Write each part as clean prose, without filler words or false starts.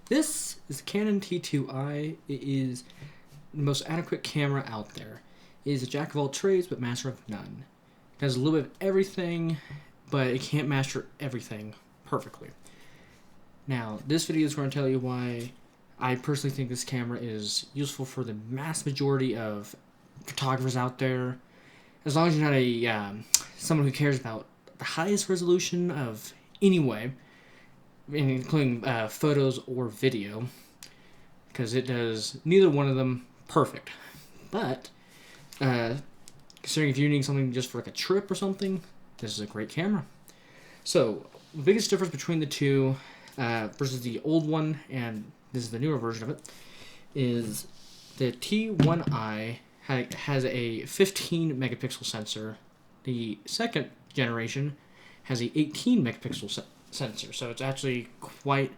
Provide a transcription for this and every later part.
This is the Canon T2i. It is the most adequate camera out there. It is a jack of all trades, but master of none. It has a little bit of everything, but it can't master everything perfectly. Now, this video is going to tell you why I personally think this camera is useful for the mass majority of photographers out there. As long as you're not someone who cares about the highest resolution of any way, including photos or video, because it does neither one of them perfect. But considering if you're needing something just for like a trip or something, this is a great camera. So the biggest difference between the two versus the old one, and this is the newer version of it, is the T1i has a 15 megapixel sensor. The second generation has a 18 megapixel sensor, so it's actually quite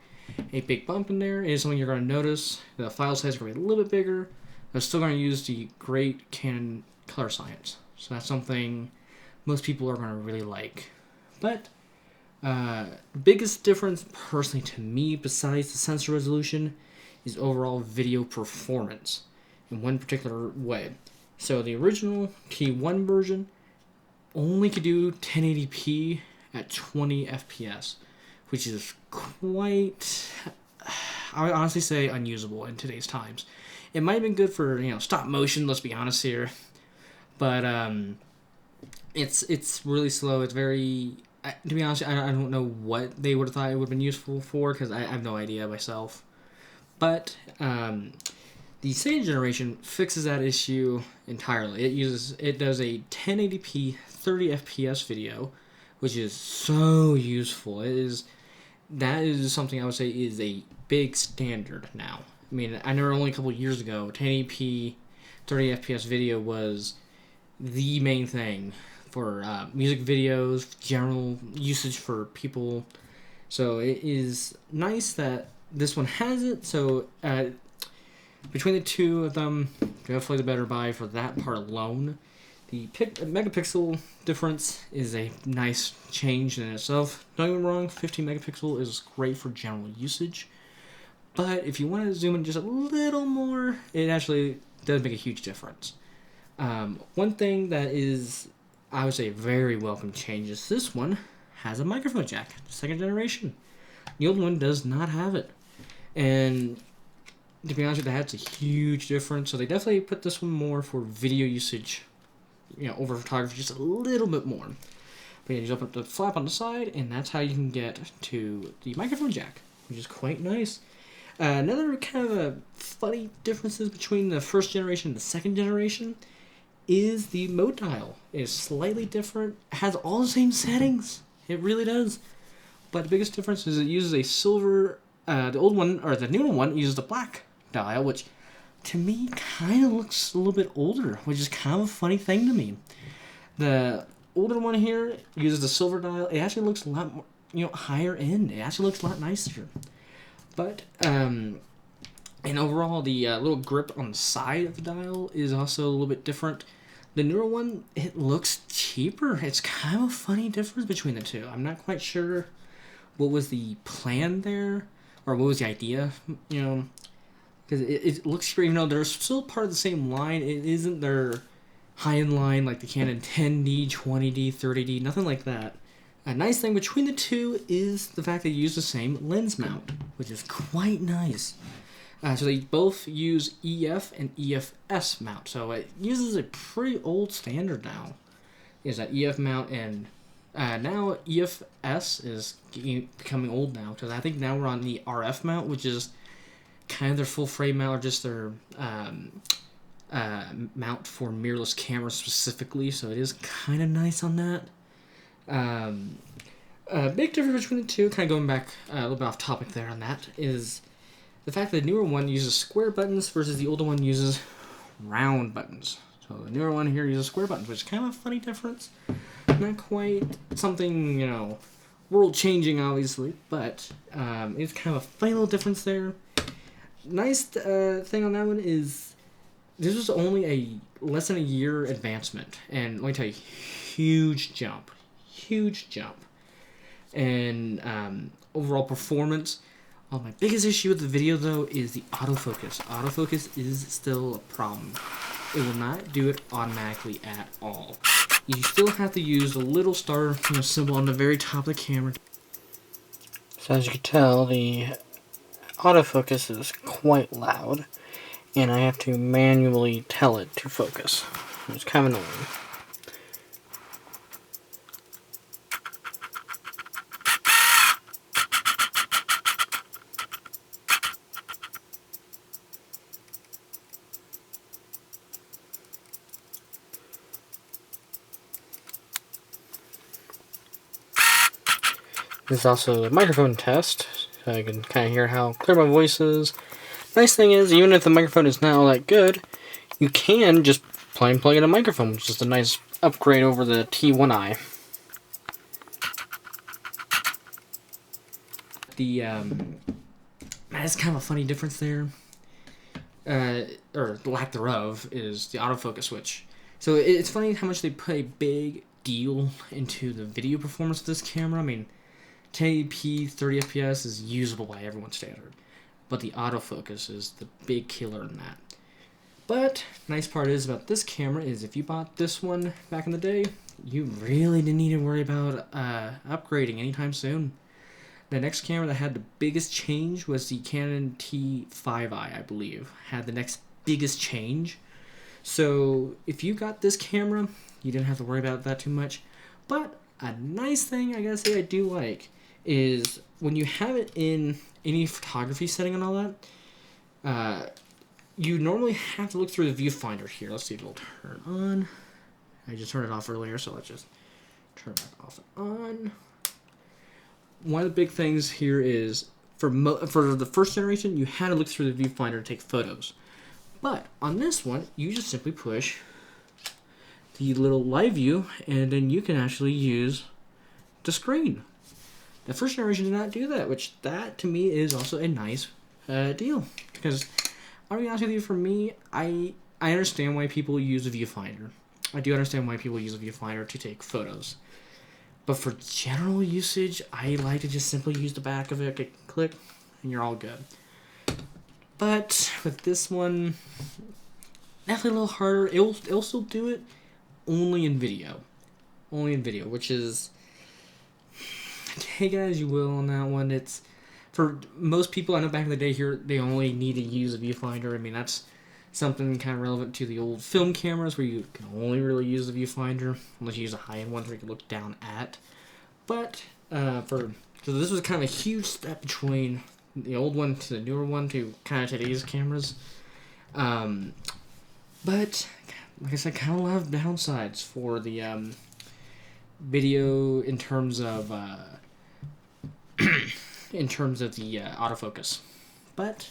a big bump in there. It is something you're going to notice. The file size is going to be a little bit bigger. They're still going to use the great Canon color science, so that's something most people are going to really like. But biggest difference personally to me, besides the sensor resolution, is overall video performance in one particular way. So the original T1 version only could do 1080p at 20 FPS, which is quite, I would honestly say, unusable in today's times. It might have been good for, stop motion, let's be honest here, but it's really slow. It's very, to be honest, I don't know what they would have thought it would have been useful for, because I have no idea myself. But the second generation fixes that issue entirely. It does a 1080p 30 FPS video, which is so useful. That is something I would say is a big standard now. I mean, I know only a couple years ago, 1080p 30 FPS video was the main thing for music videos, general usage for people. So it is nice that this one has it. So between the two of them, definitely the better buy for that part alone. The megapixel difference is a nice change in itself. Don't get me wrong, 15 megapixel is great for general usage. But if you want to zoom in just a little more, it actually does make a huge difference. One thing that is, I would say, very welcome change is this one has a microphone jack, the second generation. The old one does not have it. And to be honest with you, that's a huge difference. So they definitely put this one more for video usage, over photography, just a little bit more. But yeah, you just open up the flap on the side, and that's how you can get to the microphone jack, which is quite nice. Another kind of a funny differences between the first generation and the second generation is the mode dial. It is slightly different. It has all the same settings. It really does. But the biggest difference is it uses a silver. The old one, or the newer one, uses the black dial, which to me kind of looks a little bit older, which is kind of a funny thing to me. The older one here uses the silver dial. It actually looks a lot more, higher end. It actually looks a lot nicer. But, and overall, the little grip on the side of the dial is also a little bit different. The newer one, it looks cheaper. It's kind of a funny difference between the two. I'm not quite sure what was the plan there, or what was the idea, because it looks cheaper, even though they're still part of the same line. It isn't their high-end line like the Canon 10D, 20D, 30D, nothing like that. A nice thing between the two is the fact they use the same lens mount, which is quite nice. So they both use EF and EFS mount, so it uses a pretty old standard now. Is that EF mount, and now EFS is becoming old now, because I think now we're on the RF mount, which is kind of their full frame mount, or just their mount for mirrorless cameras specifically, so it is kind of nice on that. A big difference between the two, kind of going back a little bit off topic there on that, is the fact that the newer one uses square buttons versus the older one uses round buttons. So the newer one here uses square buttons, which is kind of a funny difference. Not quite something, world-changing, obviously, but it's kind of a funny little difference there. Nice thing on that one is this was only a less than a year advancement, and let me tell you, huge jump. And overall performance. Well, my biggest issue with the video, though, is the autofocus. Autofocus is still a problem. It will not do it automatically at all. You still have to use the little star symbol on the very top of the camera. So as you can tell, the autofocus is quite loud, and I have to manually tell it to focus. It's kind of annoying. This is also a microphone test, so I can kind of hear how clear my voice is. Nice thing is, even if the microphone is not all that good, you can just plug in a microphone, which is a nice upgrade over the T2i. That's kind of a funny difference there, or lack thereof, is the autofocus switch. So it's funny how much they put a big deal into the video performance of this camera. I mean, 1080p, 30 FPS is usable by everyone's standard, but the autofocus is the big killer in that. But nice part is about this camera is if you bought this one back in the day, you really didn't need to worry about upgrading anytime soon. The next camera that had the biggest change was the Canon T2i, I believe, had the next biggest change. So if you got this camera, you didn't have to worry about that too much. But a nice thing I gotta say I do like is when you have it in any photography setting and all that, you normally have to look through the viewfinder here. Let's see if it'll turn on. I just turned it off earlier, so let's just turn it back off and on. One of the big things here is for the first generation, you had to look through the viewfinder to take photos. But on this one, you just simply push the little live view, and then you can actually use the screen. The first generation did not do that, which that to me is also a nice deal. Because I'll be honest with you, for me, I understand why people use a viewfinder. I do understand why people use a viewfinder to take photos. But for general usage, I like to just simply use the back of it, click, and you're all good. But with this one, definitely a little harder. It'll still do it only in video. Only in video, which is, take it as you will on that one. It's, for most people, I know back in the day here, they only need to use a viewfinder. I mean, that's something kind of relevant to the old film cameras where you can only really use the viewfinder unless you use a high-end one where you can look down at. But so this was kind of a huge step between the old one to the newer one to kind of today's cameras. But like I said, kind of a lot of downsides for the video in terms of the autofocus. But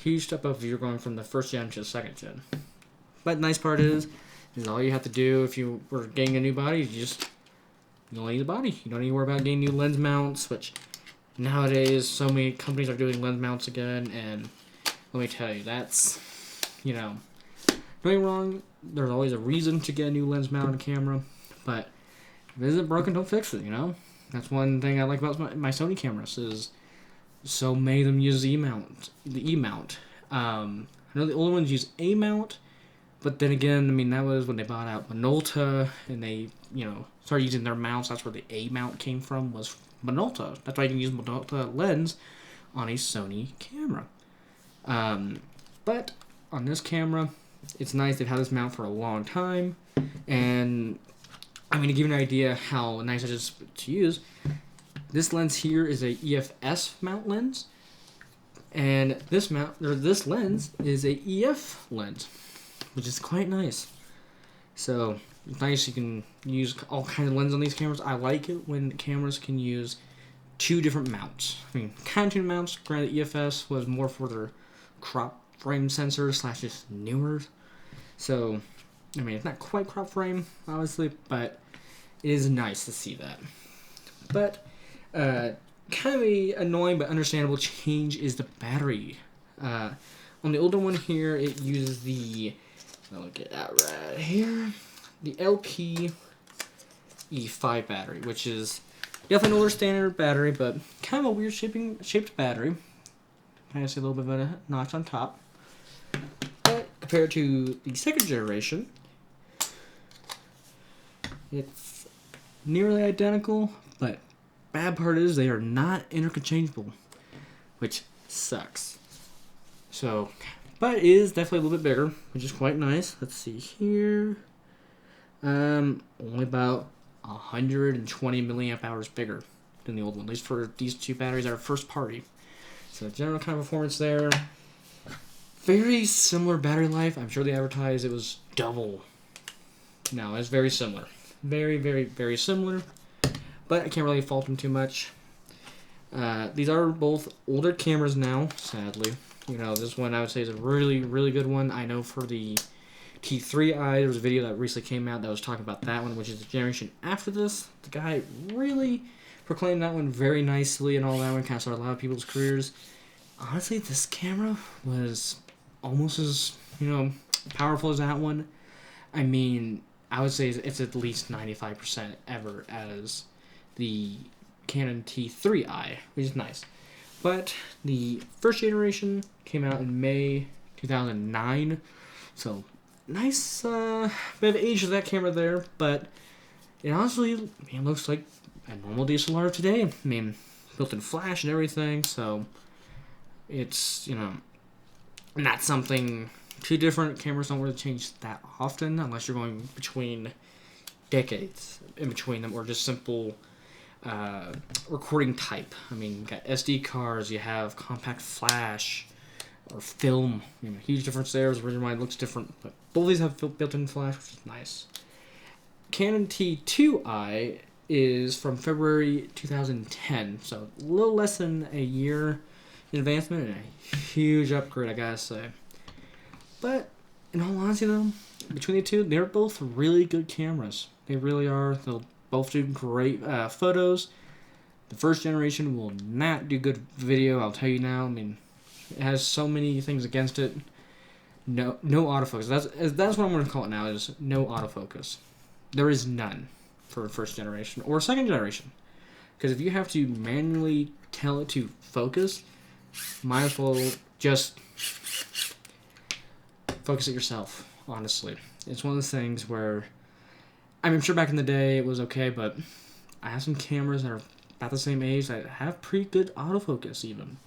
huge step up if you're going from the first gen to the second gen. But the nice part is all you have to do if you were getting a new body, you only need the body. You don't need to worry about getting new lens mounts, which nowadays so many companies are doing lens mounts again, and let me tell you, that's, don't get me wrong, there's always a reason to get a new lens mount on a camera, but if it isn't broken, don't fix it, That's one thing I like about my Sony cameras is so many of them use the E-mount. I know the older ones use A-mount, but then again, I mean, that was when they bought out Minolta, and they, started using their mounts. That's where the A-mount came from, was Minolta. That's why you can use Minolta lens on a Sony camera. But on this camera, it's nice. They've had this mount for a long time, and I mean, to give you an idea how nice it is to use, this lens here is a EFS mount lens, and this lens is a EF lens, which is quite nice. So it's nice. You can use all kinds of lenses on these cameras. I like it when cameras can use two different mounts. I mean, Canon mounts, granted, EFS was more for their crop frame sensors / just newer. So, I mean, it's not quite crop frame, obviously, but it is nice to see that. But kind of a annoying but understandable change is the battery. On the older one here, it uses the, I'll get that right here, the LP E5 battery, which is Definitely an older standard battery, but kind of a weird shaped battery. I see a little bit of a notch on top. But compared to the second generation, it's nearly identical, but bad part is they are not interchangeable, which sucks. So, but it is definitely a little bit bigger, which is quite nice. Let's see here. Only about 120 milliamp hours bigger than the old one, at least for these two batteries that are first party. So general kind of performance there. Very similar battery life. I'm sure they advertised it was double. No, it's very similar. Very, very, very similar. But I can't really fault them too much. These are both older cameras now, sadly. You know, this one I would say is a really, really good one. I know for the T2i, there was a video that recently came out that was talking about that one, which is the generation after this. The guy really proclaimed that one very nicely and all that one. Kind of started a lot of people's careers. Honestly, this camera was almost as, powerful as that one. I mean, I would say it's at least 95% ever as the Canon T2i, which is nice. But the first generation came out in May 2009, so nice bit of age of that camera there, but it honestly looks like a normal DSLR today. I mean, built-in flash and everything, so it's, not something too different. Cameras don't really change that often unless you're going between decades in between them, or just simple recording type. I mean, you got SD cards, you have compact flash or film. Huge difference there. The original one looks different, but both of these have built-in flash, which is nice. Canon T2i is from February 2010, so a little less than a year in advancement and a huge upgrade, I gotta say. But in all honesty, though, between the two, they're both really good cameras. They really are. They'll both do great photos. The first generation will not do good video, I'll tell you now. I mean, it has so many things against it. No autofocus. That's what I'm going to call it now, is no autofocus. There is none for first generation or second generation. Because if you have to manually tell it to focus, might as well just focus it yourself, honestly. It's one of those things where, I'm sure back in the day it was okay, but I have some cameras that are about the same age that have pretty good autofocus even.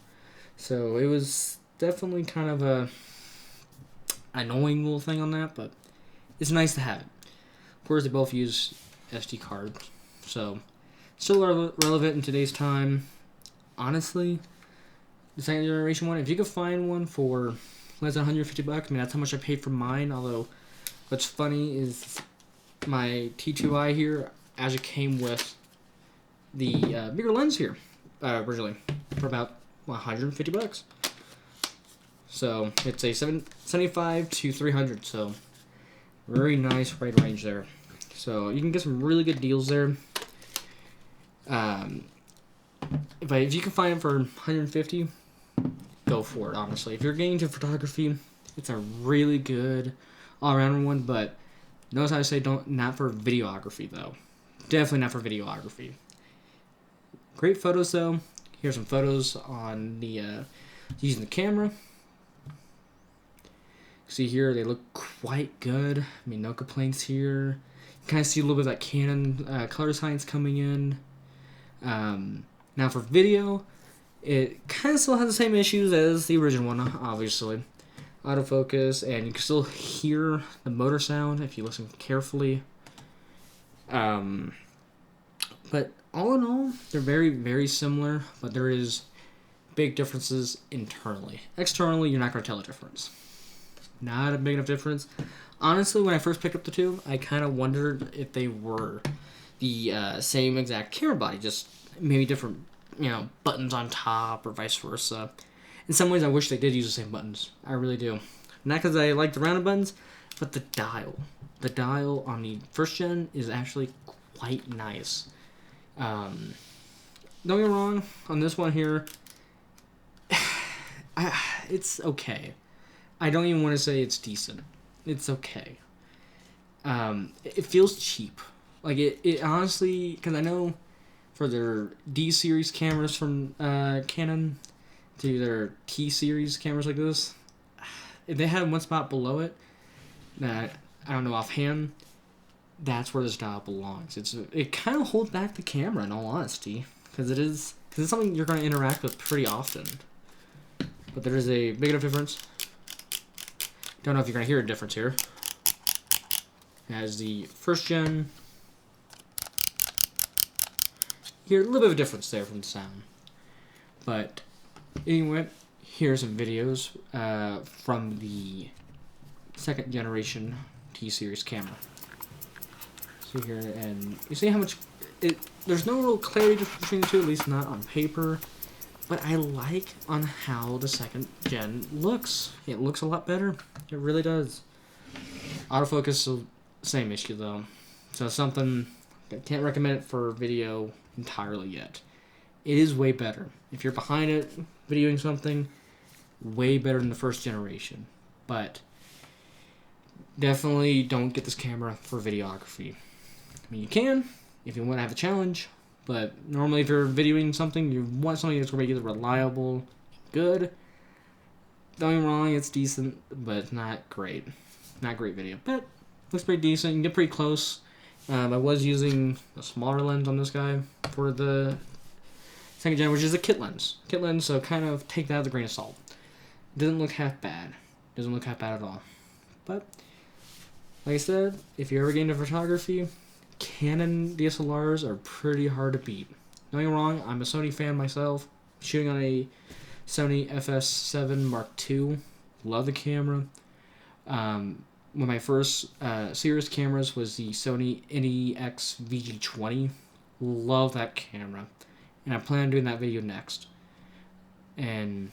So it was definitely kind of a annoying little thing on that, but it's nice to have it. Of course, they both use SD cards, so still relevant in today's time. Honestly, the second generation one, if you could find one for less than $150, I mean, that's how much I paid for mine. Although, what's funny is my T2i here actually came with the bigger lens here originally for about $150. So it's a 75 to 300. So very nice right range there. So you can get some really good deals there. If you can find them for $150, go for it. Honestly, if you're getting into photography, it's a really good all-around one. But notice how I say not for videography though. Definitely not for videography. Great photos though. Here's some photos on the using the camera. See here, they look quite good. I mean, no complaints here. You kind of see a little bit of that Canon color science coming in. Now for video, it kind of still has the same issues as the original one, obviously. Autofocus, and you can still hear the motor sound if you listen carefully. But all in all, they're very, very similar, but there is big differences internally. Externally, you're not going to tell the difference. Not a big enough difference. Honestly, when I first picked up the two, I kind of wondered if they were the same exact camera body, just maybe different, buttons on top or vice versa. In some ways, I wish they did use the same buttons. I really do. Not because I like the rounded buttons, but the dial. The dial on the first gen is actually quite nice. Don't get me wrong, on this one here, it's okay. I don't even want to say it's decent. It's okay. It feels cheap. Like, it honestly, because I know for their D series cameras from Canon to their T series cameras like this. If they had one spot below it that I don't know offhand, that's where this dial belongs. It kind of holds back the camera in all honesty, because it's something you're going to interact with pretty often. But there is a big enough difference. Don't know if you're going to hear a difference here. As the first gen, you hear a little bit of a difference there from the sound. But anyway, here's some videos from the second generation T series camera. So here, and you see how much there's no real clarity between the two, at least not on paper. But I like on how the second gen looks. It looks a lot better. It really does. Autofocus is the same issue though. So something I can't recommend it for video entirely yet. It is way better. If you're behind it, videoing something, way better than the first generation. But definitely don't get this camera for videography. I mean, you can if you want to have a challenge, but normally if you're videoing something, you want something that's going to be reliable, good. Don't get me wrong, it's decent, but it's not great. Not great video, but looks pretty decent. You can get pretty close. I was using a smaller lens on this guy for the second gen, which is a kit lens. Kit lens, so kind of take that with a grain of salt. It doesn't look half bad. Doesn't look half bad at all. But like I said, if you're ever getting into photography, Canon DSLRs are pretty hard to beat. Don't get me wrong, I'm a Sony fan myself. Shooting on a Sony FS7 Mark II. Love the camera. One of my first serious cameras was the Sony NEX VG20. Love that camera. And I plan on doing that video next. And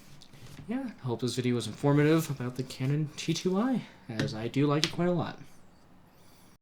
yeah, I hope this video was informative about the Canon T2i, as I do like it quite a lot.